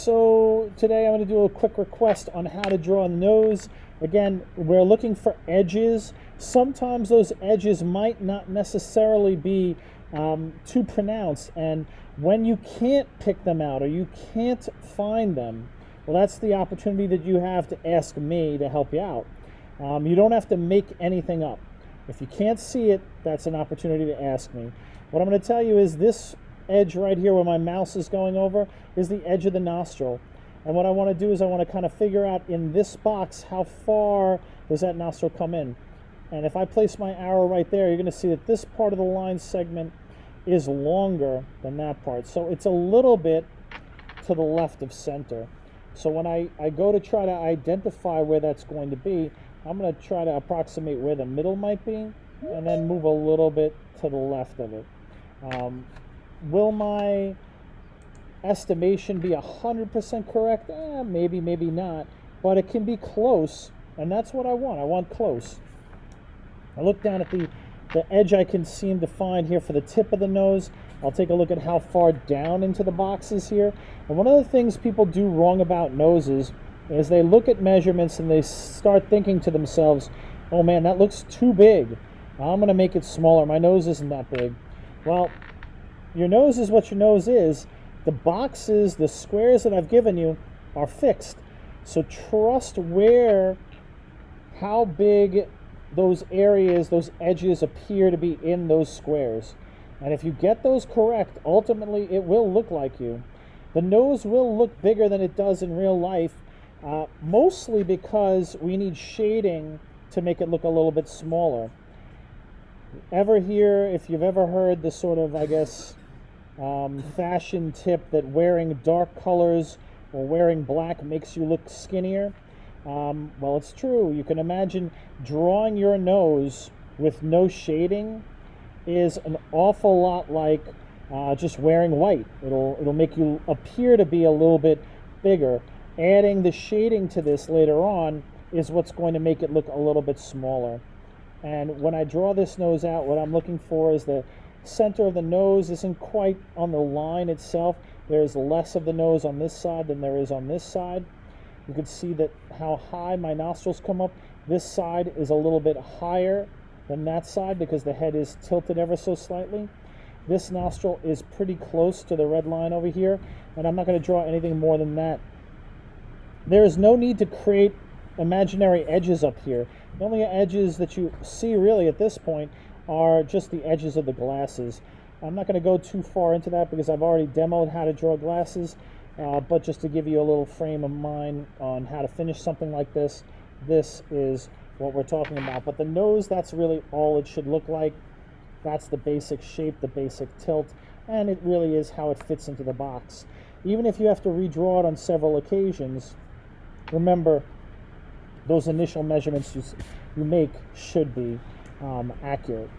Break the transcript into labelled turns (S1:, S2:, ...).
S1: So today I'm going to do a quick request on how to draw a nose. Again, we're looking for edges. Sometimes those edges might not necessarily be too pronounced, and when you can't pick them out or you can't find them, well, that's the opportunity that you have to ask me to help you out. You don't have to make anything up. If you can't see it, that's an opportunity to ask me. What I'm going to tell you is this edge right here where my mouse is going over is the edge of the nostril. And what I want to do is I want to kind of figure out in this box how far does that nostril come in. And if I place my arrow right there, you're going to see that this part of the line segment is longer than that part. So it's a little bit to the left of center. So when I go to try to identify where that's going to be, I'm going to try to approximate where the middle might be and then move a little bit to the left of it. Will my estimation be 100% correct? Maybe, maybe not, but it can be close, and that's what I want. I want close. I look down at the edge I can seem to find here for the tip of the nose. I'll take a look at how far down into the box is here. And one of the things people do wrong about noses is they look at measurements and they start thinking to themselves, oh man, that looks too big. I'm going to make it smaller. My nose isn't that big. Well, your nose is what your nose is. The boxes, the squares that I've given you are fixed. So trust how big those areas, those edges appear to be in those squares. And if you get those correct, ultimately it will look like you. The nose will look bigger than it does in real life, mostly because we need shading to make it look a little bit smaller. If you've ever heard the sort of, I guess, fashion tip that wearing dark colors or wearing black makes you look skinnier, well, it's true. You can imagine drawing your nose with no shading is an awful lot like just wearing white. It'll make you appear to be a little bit bigger. Adding the shading to this later on is what's going to make it look a little bit smaller. And when I draw this nose out, what I'm looking for is the center of the nose isn't quite on the line itself. There's less of the nose on this side than there is on this side. You can see that how high my nostrils come up. This side is a little bit higher than that side because the head is tilted ever so slightly. This nostril is pretty close to the red line over here, and I'm not going to draw anything more than that. There is no need to create imaginary edges up here. The only edges that you see really at this point are just the edges of the glasses. I'm not going to go too far into that because I've already demoed how to draw glasses, but just to give you a little frame of mind on how to finish something like this, this is what we're talking about. But the nose, that's really all it should look like. That's the basic shape, the basic tilt, and it really is how it fits into the box. Even if you have to redraw it on several occasions, remember those initial measurements you make should be accurate.